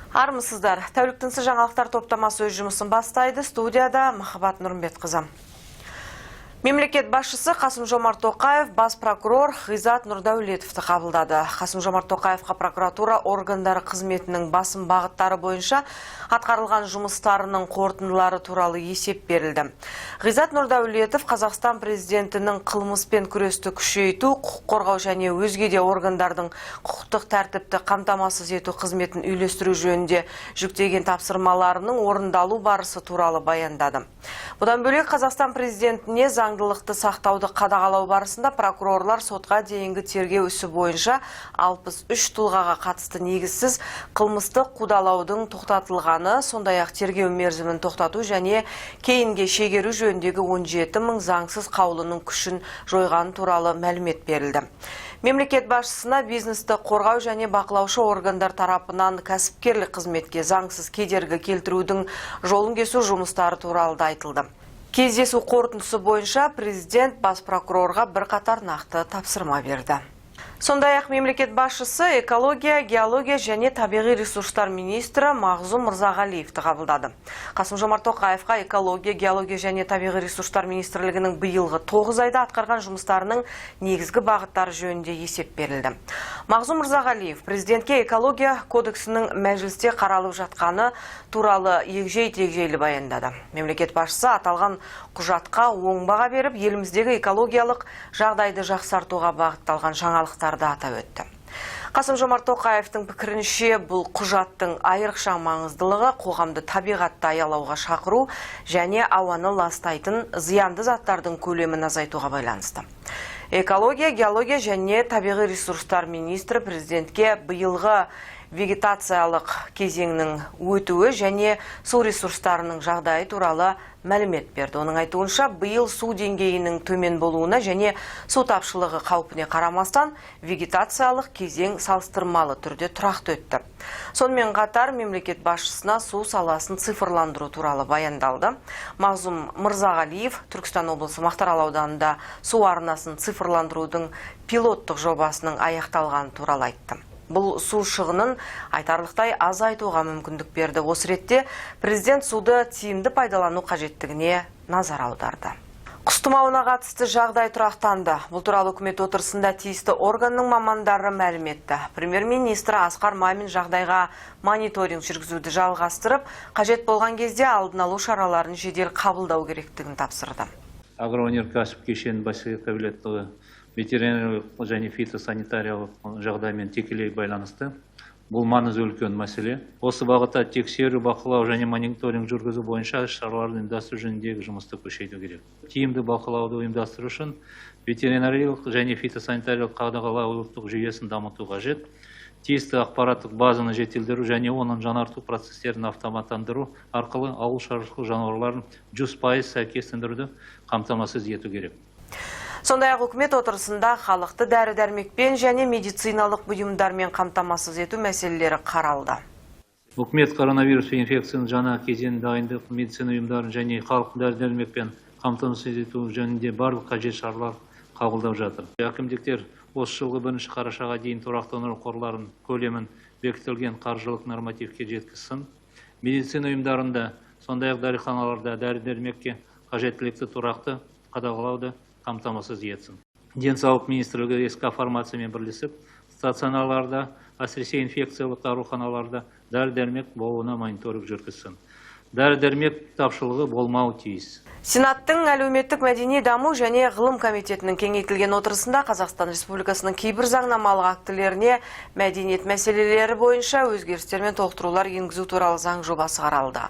Армысыздар. Тәуліктіңсі жаңалықтар топтамасы өз жұмысын бастайды. Студияда Махаббат Нұрымбетқызы. Мемлекет басшысы Қасым-Жомарт Тоқаев бас прокурор Ғизат Нұрдәулетовті қабылдады. Қасым-Жомарт Тоқаевқа прокуратура органдары қызметінің басым бағыттары бойынша атқарылған жұмыстарының қорытындылары туралы есеп берілді. Ғизат Нұрдәулетов Қазақстан президентінің қылмыспен күресті күшейту, құқық қорғау және өзге де органдардың құқықтық тәртіпті қамтамасыз ету қызметін үйлестіру жөнінде жүктеген тапсырмаларының орындалу барысы туралы баяндады. Бұдан бөлек Қазақстан президентіне заңдылықты сақтауды қадағалау барысында прокурорлар сотқа дейінгі тергеу ісі бойынша 63 тұлғаға қатысты негізсіз қылмыстық қудалаудың тоқтатылғаны, сондай-ақ тергеу мерзімін тоқтату және кейінге шегеру жөніндегі 17 мың заңсыз қаулының күшін жойған туралы мәлімет берілді. Мемлекет басшысына бизнесті қорғау және бақылаушы органдар тарапынан кәсіпкерлік қызметке заңсыз кедергі келтірудің жолын кесу жұмыстары туралы айтылды. Кездесу қорытындысы бойынша президент бас прокурорға бірқатар нақты тапсырма берді. Сондай-ақ мемлекет басшысы экология, геология және табиғи ресурстар министрі Мағзұм Мырзағалиевті қабылдады. Қасым-Жомарт Тоқаевқа экология, геология және табиғи ресурстар министрлігінің биылғы 9 айда атқарған жұмыстарының негізгі бағыттары жөнінде есеп берілді. Мағзұм Мырзағалиев президентке экология кодексінің мәжілісте қаралып жатқаны туралы егжей-тегжейлі баяндады. Мемлекет басшысы аталған құжатқа оң баға беріп, еліміздегі экологиялық жағдайды жақсартуға бағытталған жаңалықтарды атап өтті. Қасым-Жомарт Тоқаевтың пікірінше бұл құжаттың айрықша маңыздылығы қоғамды табиғатты аялауға шақыру және ауаны ластайтын зиянды заттардың көлемін азайтуға байланысты. Экология, геология және табиғи ресурстар министрі президентке биылғы вегетациялық кезеңнің өтуі және су ресурстарының жағдайы туралы мәлімет берді. Оның айтуынша, биыл су деңгейінің төмен болуына және су тапшылығы қаупіне қарамастан вегетациялық кезең салыстырмалы түрде тұрақты өтті. Сонымен қатар мемлекет басшысына су саласын цифрландыру туралы баяндалды. Мағзұм Мырзағалиев Түркістан облысы Мақтаарал ауданында су арнасын цифрландырудың пилоттық жобасының аяқталғаны туралы айтты. Бұл су шығынын айтарлықтай азайтуға мүмкіндік берді. Осы ретте президент суды тиімді пайдалану қажеттігіне назар аударды. Құс тұмауына қатысты жағдай тұрақтанды. Бұл туралы үкімет отырысында тиісті органның мамандары мәлім етті. Премьер-министр Асқар Мамин жағдайға мониторинг жүргізуді жалғастырып, қажет болған кезде алдын алу шараларын жедел қабылдау керектігін тапсырды. Агроөнеркәсіп кешенінің бәсекеге қабілеттілігі ветеринариялық және фитосанитариялық жағдаймен тікелей байланысты. Бұл маңызы үлкен мәселе. Осы бағытта тексеру, бақылау және мониторинг жүргізу бойынша шараларды ұйымдастыру жөніндегі жұмысты күшейту керек. Тиімді бақылауды ұйымдастыру үшін ветеринариялық және фитосанитариялық қадағалау ұлттық жүйесін дамыту қажет. Тиісті ақпараттық базаны жетілдіру және оның жаңарту процестерін автоматтандыру арқылы ауыл шаруашылығы жануарларын 100% сәйкестендіруді қамтамасыз ету керек. Сондай-ақ үкімет отырысында халықты дәрі-дәрмекпен және медициналық бұйымдармен қамтамасыз ету мәселелері қаралды. Үкімет коронавирус инфекцияның жаңа кезеңіне дайындық медицина ұйымдарын және халықты дәрі-дәрмекпен қамтамасыз ету жөнінде барлық қажет шаралар қабылдап жатыр. Әкімдіктер осы жылғы 1 қарашаға дейін тұрақтандыру қорларын көлемін бекітілген қаржылық нормативке жеткізсін. Медицина ұйымдарында, сондай-ақ дәріханаларда дәрі-дәрмекке қажеттілікті тұрақты қадағалауды қамтамасыз етсін. Денсаулық министрлігі СК фармациямен бірлесіп, стационарларда, әсіресе инфекциялық ауруханаларда дәрі-дәрмек болуына мониторинг жүргізсін. Дәрі-дәрмек тапшылығы болмауы тиіс. Сенаттың әлеуметтік мәдени даму және ғылым комитетінің кеңейтілген отырысында Қазақстан Республикасының кейбір заңнамалық актілеріне мәдениет мәселелері бойынша өзгерістер мен толықтырулар енгізу туралы заң жобасы қаралды.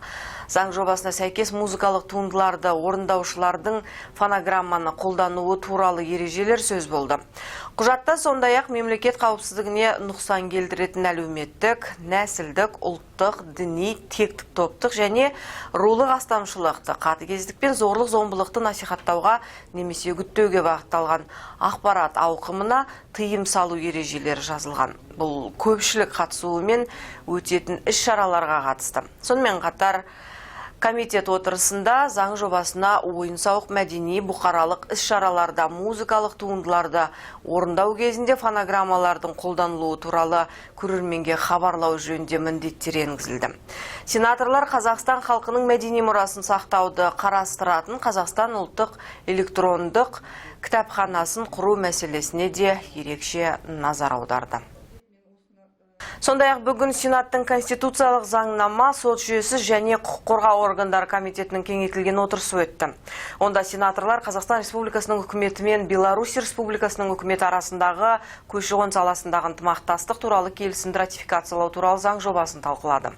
Заң жобасына сәйкес музыкалық туындыларды орындаушылардың фонограмманы қолдануы туралы ережелер сөз болды. Құжатта сондай-ақ мемлекет қауіпсіздігіне нұқсан келтіретін әлеуметтік, нәсілдік, ұлттық, діни, тектік топтық және рулық астамшылықты, қатыгездік пен зорлық-зомбылықты насихаттауға немесе үгіттеуге бағытталған ақпарат ауқымына тыйым салу ережелері жазылған. Бұл көпшілік қатысуымен өтетін іс-шараларға қатысты. Сонымен қатар Комитет отырысында заң жобасына ойын-сауық мәдени бұқаралық іс-шараларда музыкалық туындыларды орындау кезінде фонограммалардың қолданылуы туралы көрерменге хабарлау жөнінде міндеттер енгізілді. Сенаторлар Қазақстан халқының мәдени мұрасын сақтауды қарастыратын Қазақстан ұлттық электрондық кітапханасын құру мәселесіне де ерекше назар аударды. Сондай-ақ бүгін Сенаттың конституциялық заңнама, сот жүйесі және құқық қорғау органдары комитетінің кеңейтілген отырысы өтті. Онда сенаторлар Қазақстан Республикасының үкіметі мен Беларусь Республикасының үкіметі арасындағы көші-қон саласындағы ынтымақтастық туралы келісімді ратификациялау туралы заң жобасын талқылады.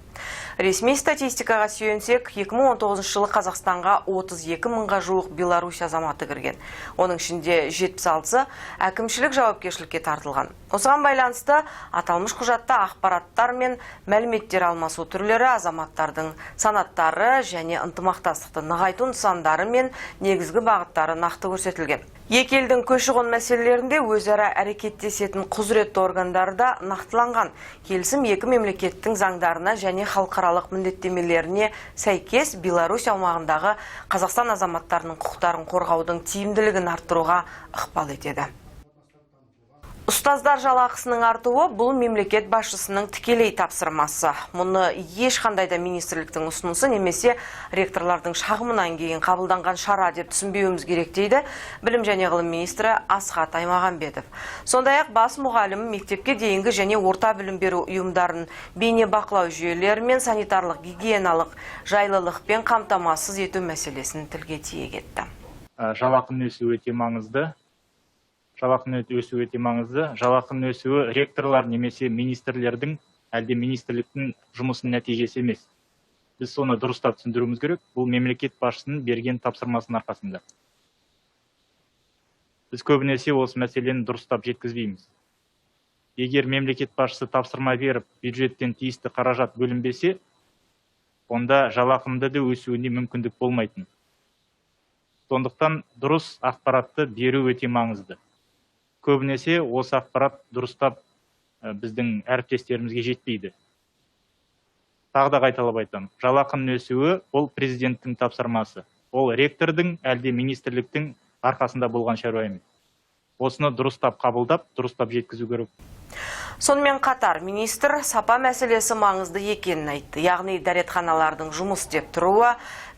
Ресми статистикаға сүйенсек, 2019 жылы Қазақстанға 32 мыңға жуық Беларусь азаматы кірген. Оның ішінде 76-сы әкімшілік жауапкершілікке тартылған. Осыған байланысты аталмыш құжатта ақпараттар мен мәліметтер алмасу түрлері, азаматтардың санаттары және ынтымақтастықты нығайту нысандары мен негізгі бағыттары нақты көрсетілген. Екі елдің көші-қон мәселелерінде өзара әрекеттесетін құзыретті органдарда нақтыланған. Келісім екі мемлекеттің заңдарына және халықаралық міндеттемелеріне сәйкес Беларусь аумағындағы Қазақстан азаматтарының құқықтарын қорғаудың тиімділігін арттыруға ықпал етеді. Ұстаздар жалақысының артуы бұл мемлекет басшысының тікелей тапсырмасы. Мұны ешқандай да министрліктің ұсынысы немесе ректорлардың шағымынан кейін қабылданған шара деп түсінбеуіміз керек дейді Білім және ғылым министрі Асхат Аймағамбетов. Сондай-ақ бас мұғалім мектепке дейінгі және орта білім беру ұйымдарын бейне бақылау жүйелері мен санитарлық гигиеналық жайлылықпен қамтамасыз ету мәселесін тілге тиек етті. Жалақының өсуі өте маңызды. Жалақының өсуі ректорлар немесе министрлердің, әлде министрліктің жұмысының нәтижесі емес. Біз соны дұрыстап түсіндіруіміз керек. Бұл мемлекет басшысының берген тапсырмасының арқасында. Біз көбінесе осы мәселені дұрыстап жеткізбейміз. Егер мемлекет басшысы тапсырма беріп, бюджеттен тиісті қаражат бөлінбесе, онда жалақымды да өсуіне мүмкіндік болмайтын. Сондықтан дұрыс ақпаратты беру өте маңызды. Көбінесе осы ақпарат дұрыстап біздің әріптестерімізге жетпейді. Тағы да қайталап айтамын. Жалақының өсуі ол президенттің тапсырмасы. Ол ректордың, әлде министрліктің арқасында болған шаруа емес. Осыны дұрыстап қабылдап, дұрыстап жеткізу керек. Сонымен қатар министр сапа мәселесі маңызды екенін айтты. Яғни дәретханалардың жұмыс істеп тұруы,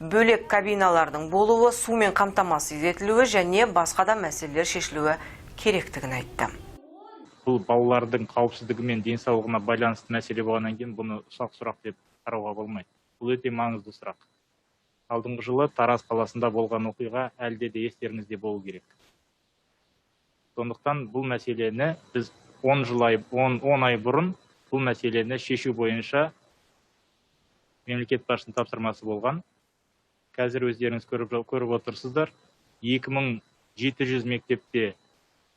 бөлек кабиналардың болуы, сумен қамтамасыз етілуі және басқа да мәселелер шешілуі керектігін айтты. Бұл балалардың қауіпсіздігі мен денсаулығына байланысты мәселе болғаннан кейін бұны ұсақ сұрақ деп қарауға болмайды. Бұл өте маңызды сұрақ. Алдыңғы жылы Тараз қаласында болған оқиға әлде де естеріңізде болу керек. Сондықтан бұл мәселені біз 10 ай бұрын бұл мәселені шешу бойынша мемлекет басшысының тапсырмасы болған. Қазір өздеріңіз көріп отырсыздар. 2700 мектепте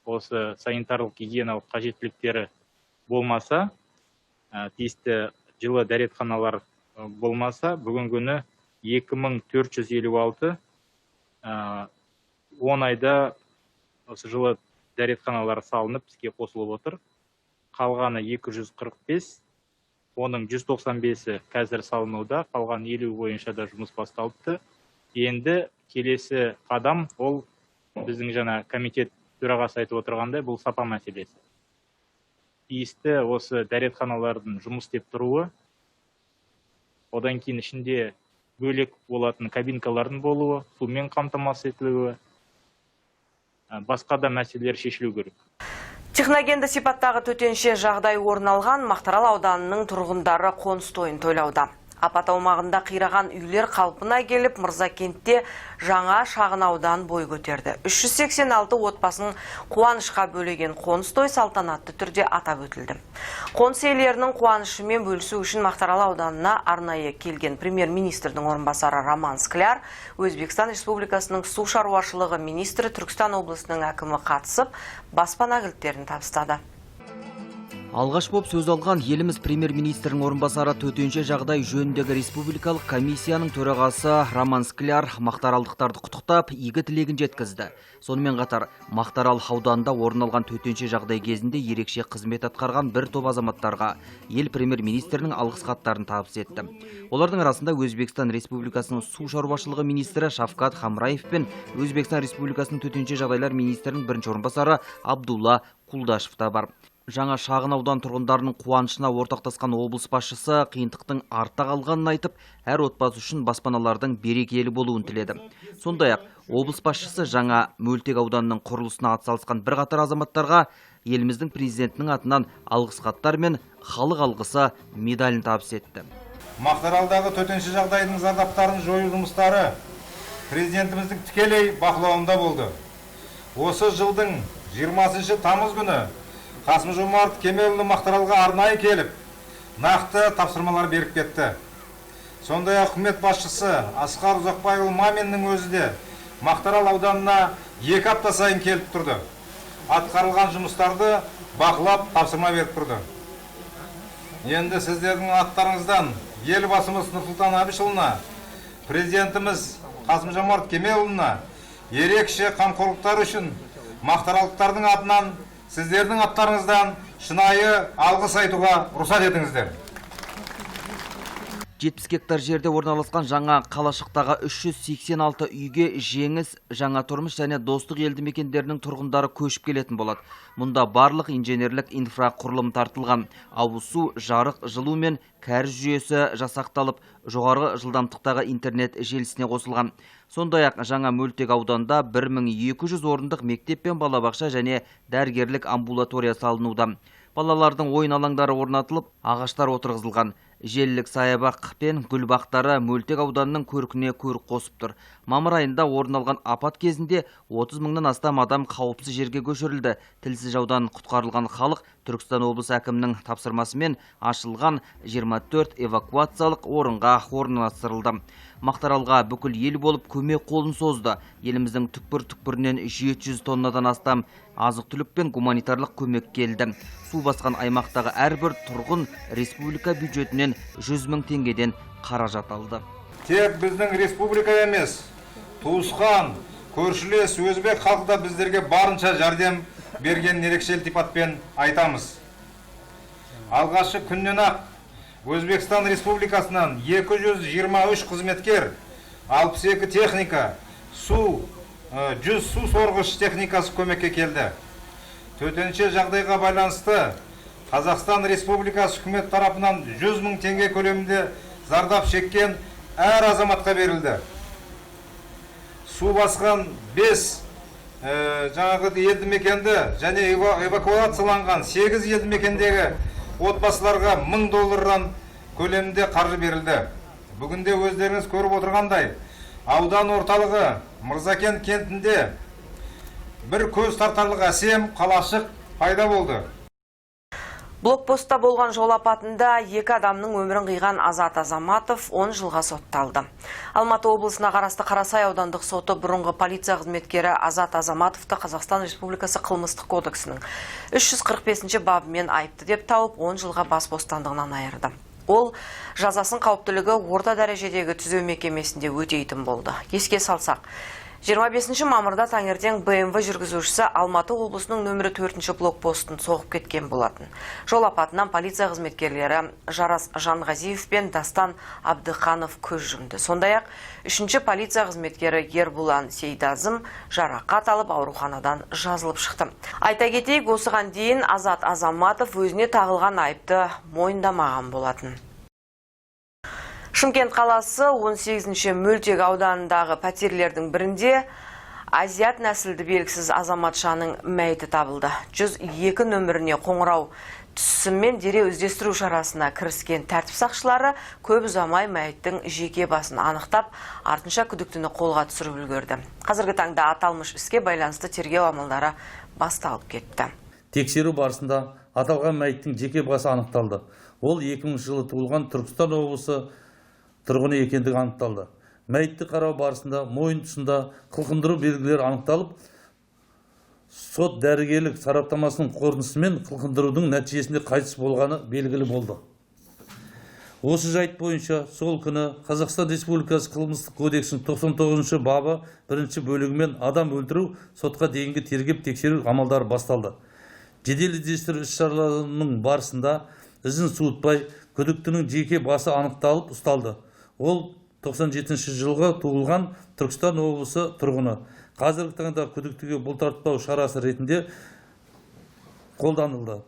осы санитарлық гигиеналық қажеттіліктері болмаса, тиісті жылы дәретханалар болмаса, бүгінгі күні 2456 10 айда осы жылы дәретханалар салынып, іске қосылып отыр. Қалғаны 245, оның 195-і қазір салынуда, қалған 50 бойынша да жұмыс басталыпты. Енді келесі қадам ол біздің жаңа комитет төрағасы айтып отырғандай, бұл сапа мәселесі. Тиісті осы дәретханалардың жұмыс істеп тұруы, одан кейін ішінде бөлек болатын кабинкалардың болуы, сумен қамтамасыз етілуі, басқа да мәселелер шешілу керек. Техногенді сипаттағы төтенше жағдай орын алған Мақтаарал ауданының тұрғындары қоныс тойын тойлауда. Апат аумағында қираған үйлер қалпына келіп, Мырзакентте жаңа шағын аудан бой көтерді. 386 отбасын қуанышқа бөлеген қоныс той салтанатты түрде атап өтілді. Қоныс иелерінің қуанышымен бөлісу үшін Мақтаарал ауданына арнайы келген премьер-министрдің орынбасары Роман Скляр, Өзбекстан Республикасының су шаруашылығы министрі Түркістан облысының әкімі қатысып, баспана кілттерін табыстады. Алғаш боп сөз алған еліміз премьер-министрінің орынбасары төтенше жағдай жөніндегі республикалық комиссияның төрағасы Роман Скляр мақтаралдықтарды құттықтап, игі тілегін жеткізді. Сонымен қатар, Мақтарал ауданында орын алған төтенше жағдай кезінде ерекше қызмет атқарған бір топ азаматтарға ел премьер-министрінің алғыс хаттарын табыс етті. Олардың арасында Өзбекстан Республикасының су шаруашылығы министрі Шавкат Хамраев пен Өзбекстан Республикасының төтенше жағдайлар министрінің бірінші орынбасары Абдулла Кулдашев та бар. Жаңа шағын аудан тұрғындарының қуанышына ортақтасқан облыс басшысы қиындықтың артта қалғанын айтып, әр отбасы үшін баспаналардың берекелі болуын тіледі. Сондай-ақ, облыс басшысы жаңа Мөлтек ауданының құрылысына атсалысқан бірқатар азаматтарға еліміздің президентінің атынан алғыс хаттар мен халық алғысы медалін табыс етті. Мақтаралдағы төтенше жағдайдың зардаптарын жою жұмыстары президентіміздің тікелей бақылауында болды. Осы жылдың 20 тамыз күні Қасым-Жомарт Кемелұлы Мақтаралға арнайы келіп, нақты тапсырмалар беріп кетті. Сондай-ақ үкімет басшысы Асқар Ұзақбайұлы Маминнің өзі де Мақтарал ауданына 2 апта сайын келіп тұрды. Атқарылған жұмыстарды бақылап тапсырма беріп тұрды. Енді сіздердің аттарыңыздан елбасымыз Нұрсұлтан Әбішұлына, президентіміз Қасым-Жомарт Кемелұлына ерекше қамқорлықтар үшін мақтаралдықтардың атынан сіздердің аттарыңыздан шынайы алғыс айтуға рұқсат етіңіздер. 70 гектар жерде орналасқан жаңа қалашықтағы 386 үйге жеңіс, жаңа тұрмыс және достық елді мекендерінің тұрғындары көшіп келетін болады. Мұнда барлық инженерлік инфрақұрылым тартылған. Ауыз су, жарық, жылу мен кәріз жүйесі жасақталып, жоғарғы жылдамдықтағы интернет желісіне қосылған. Сондай-ақ жаңа Мөлтек ауданында 1200 орындық мектеп пен балабақша және дәрігерлік амбулатория салынуда. Балалардың ойын алаңдары орнатылып, ағаштар отырғызылған. Желілік саябақ пен гүлбақтары Мөлтек ауданының көркіне көрік қосып тұр. Мамыр айында орын алған апат кезінде 30 мыңнан астам адам қауіпсіз жерге көшірілді. Тілсіз жаудан құтқарылған халық Түркістан облысы әкімінің тапсырмасымен ашылған 24 эвакуациялық орынға орналастырылды. Мақтаралға бүкіл ел болып көмек қолын созды. Еліміздің түкпір-түкпірінен 700 тоннадан астам азық-түлік пен гуманитарлық көмек келді. Су басқан аймақтағы әрбір тұрғын республика бюджетінен 100 мың теңгеден қаражат алды. Тек біздің республика емес, туысқан, көршілес өзбек халқы да біздерге барынша жәрдем берген ерекше ілтипатпен айтамыз. Алғашы күннен ақ Өзбекстан Республикасынан 223 қызметкер, 62 техника, 100 су сорғыш техникасы көмекке келді. Төтенше жағдайға байланысты Қазақстан Республикасы үкімет тарапынан 100 мың теңге көлемінде зардап шеккен әр азаматқа берілді. Су басқан 5 жаңағы елді мекенді және эвакуацияланған 8 елді мекендегі отбасыларға $1000 көлемінде қаржы берілді. Бүгінде өздеріңіз көріп отырғандай, аудан орталығы Мырзакен кентінде бір көз тартарлық әсем қалашық пайда болды. Блокпостта болған жол апатында 2 адамның өмірін қиған Азат Азаматов 10 жылға сотталды. Алматы облысына қарасты Қарасай аудандық соты бұрынғы полиция қызметкері Азат Азаматовты Қазақстан Республикасы қылмыстық кодексінің 345 бабымен айыпты деп тауып 10 жылға бас бостандығынан айырды. Ол жазасын қауіптілігі орта дәрежедегі түзеу мекемесінде өтейтін болды. Еске салсақ, 25 мамырда таңертең БМВ жүргізушісі Алматы облысының нөмірі 4-ші блокпостын соғып кеткен болатын. Жол апатынан полиция қызметкерлері Жарас Жанғазиев пен Дастан Абдықанов көз жұмды. Сондай-ақ, 3-ші полиция қызметкері Ербулан Сейдазым жарақат алып ауруханадан жазылып шықты. Айта кетейік, осыған дейін Азат Азаматов өзіне тағылған айыпты мойындамаған болатын. Шымкент қаласы 18-ші Мөлтек ауданындағы пәтерлердің бірінде азиат нәсілді белгісіз азаматшаның мәйіті табылды. 102 нөміріне қоңырау түсіммен дереу іздестіру шарасына кіріскен тәртіп сақшылары көп ұзамай мәйіттің жеке басын анықтап, артынша күдіктіні қолға түсіріп үлгерді. Қазіргі таңда аталмыш іске байланысты тергеу амалдары басталып кетті. Тексеру барысында аталған мәйіттің жеке басы анықталды. Ол 2000 жылы туылған Түркістан облысы тұрғыны екендігі анықталды. Мәйітті қарау барысында мойын тұсында қылқындыру белгілері анықталып, сот дәрігерлік сараптамасының қорытындысымен қылқындырудың нәтижесінде қайтыс болғаны белгілі болды. Осы жайт бойынша сол күні Қазақстан Республикасы қылмыстық кодексінің 99 бабы 1 бөлігімен адам өлтіру сотқа дейінгі тергеп тексеру амалдары басталды. Жедел іздестіру іс-шараларының барысында ізін суытпай күдіктінің жеке басы анықталып ұсталды. Ол 97 жылғы туылған Түркістан облысы тұрғыны. Қазіргі таңда күдіктіге бұлтартпау шарасы ретінде қолданылды.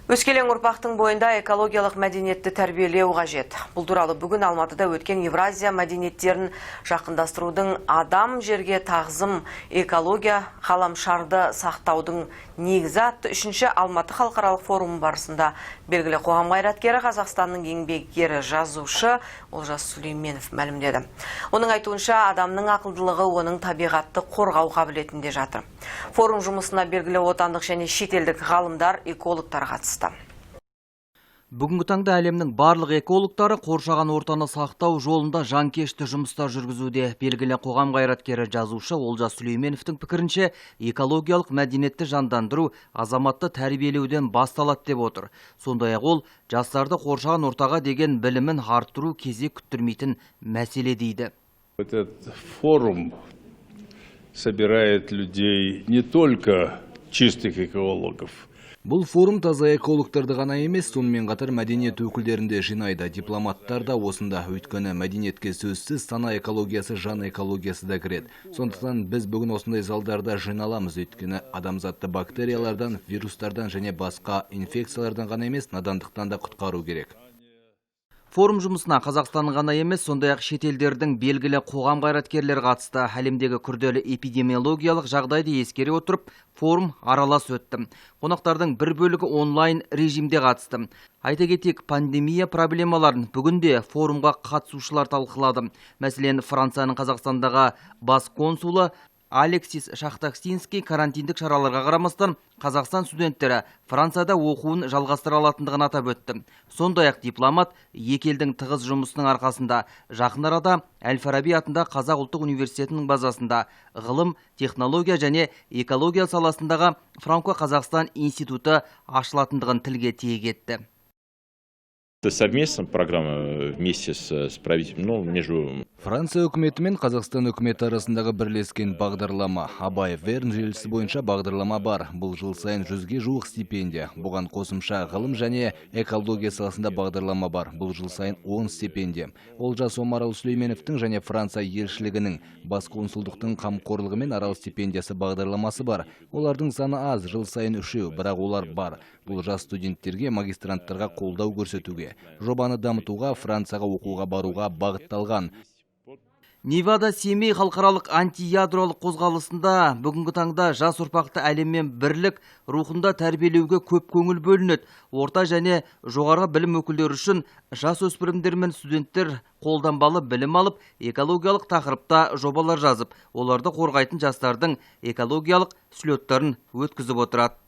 Өскелең ұрпақтың бойында экологиялық мәдениетті тәрбиелеу қажет. Бұл туралы бүгін Алматыда өткен Евразия мәдениеттерін жақындастырудың адам жерге тағзым экология ғаламшарды сақтаудың негізі атты 3-ші Алматы халықаралық форумы барысында белгілі қоғам қайраткері Қазақстанның еңбеккері жазушы Олжас Сүлейменов мәлімдеді. Оның айтуынша адамның ақылдылығы оның табиғатты қорғау қабілетінде жатыр. Форум жұмысына белгілі отандық және шетелдік ғалымдар, экологтар қатысты. Бүгінгі таңда әлемнің барлық экологтары қоршаған ортаны сақтау жолында жанкешті жұмыстар жүргізуде. Белгілі қоғам қайраткері жазушы Олжас Сүлейменовтің пікірінше, экологиялық мәдениетті жандандыру азаматты тәрбиелеуден басталады деп отыр. Сондай-ақ ол жастарды қоршаған ортаға деген білімін арттыру кезек күттірмейтін мәселе дейді. Этот форум собирает людей не только чистых экологов. Бұл форум таза экологтарды ғана емес, сонымен қатар мәдениет өкілдерінде жинайды. Дипломаттар да осында, өйткені мәдениетке сөзсіз сана экологиясы, жан экологиясы да кіреді. Сондықтан біз бүгін осындай залдарда жиналамыз, өйткені адамзатты бактериялардан, вирустардан және басқа инфекциялардан ғана емес, надандықтан да құтқару керек. Форум жұмысына Қазақстанның ғана емес, сондай-ақ шетелдердің белгілі қоғам қайраткерлері қатысты. Әлемдегі күрделі эпидемиологиялық жағдайды ескере отырып, форум аралас өтті. Қонақтардың бір бөлігі онлайн режимде қатысты. Айта кетейік, пандемия проблемаларын бүгінде форумға қатысушылар талқылады. Мәселен, Францияның Қазақстандағы бас консулы Алексис Шахтаксинский карантиндік шараларға қарамастан Қазақстан студенттері Францияда оқуын жалғастыра алатындығын атап өтті. Сондай-ақ дипломат екі елдің тығыз жұмысының арқасында жақын арада Әл-Фараби атында Қазақ ұлттық университетінің базасында ғылым, технология және экология саласындағы Франко-Қазақстан институты ашылатындығын тілге тиек етті. Совместная программа вместе с правительством, между... Франция үкіметі мен Қазақстан үкіметі арасындағы бірлескен бағдарлама. Абай Верн желісі бойынша бағдарлама бар. Бұл жыл сайын 100-ге жуық стипендия. Бұған қосымша ғылым және экология саласында бағдарлама бар. Бұл жыл сайын 10 стипендия. Олжас Омарал Сүлейменовтің және Франция елшілігінің бас консулдықтың қамқорлығымен арал стипендиясы бағдарламасы бар. Олардың саны аз, жыл сайын 3, бірақ олар бар. Бұл жас студенттерге, магистранттарға қолдау көрсетуге, жобаны дамытуға, Францияға оқуға баруға бағытталған. Невада Семей халықаралық антиядролық қозғалысында бүгінгі таңда жас ұрпақты әлеммен бірлік рухында тәрбиелеуге көп көңіл бөлінеді. Орта және жоғары білім өкілдері үшін жас өспірімдер мен студенттер қолданбалы білім алып, экологиялық тақырыпта жобалар жазып, оларды қорғайтын жастардың экологиялық слеттарын өткізіп отырады.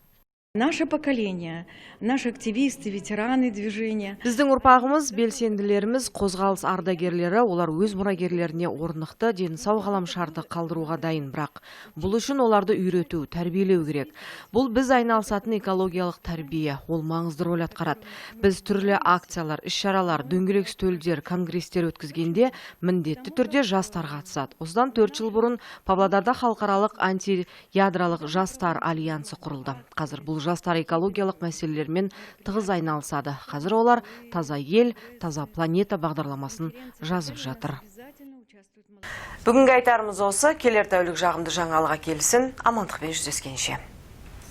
Наше поколение, наши активисты, ветераны движения. Біздің ұрпағымыз, белсенділеріміз, қозғалыс ардагерлері, олар өз мұрагерлеріне орнықты денсау ғаламшарды қалдыруға дайын, бірақ бұл үшін оларды үйрету, тәрбиелеу керек. Бұл біз айналысатын экологиялық тәрбие, ол маңызды рөл атқарады. Біз түрлі акциялар, іс-шаралар, дөңгелек үстелдер, конгресстер өткізгенде міндетті түрде жастар қатысады. Осыдан 4 жыл бұрын Павлодарда халықаралық антиядролық жастар альянсы құрылды. Қазір бұл жастар экологиялық мәселелермен тығыз айналысады. Қазір олар таза ел, таза планета бағдарламасын жазып жатыр. Бүгінгі айтарымыз осы. Келер тәулік жағымды жаңалыға келсін. Амандықпен жүздескенше.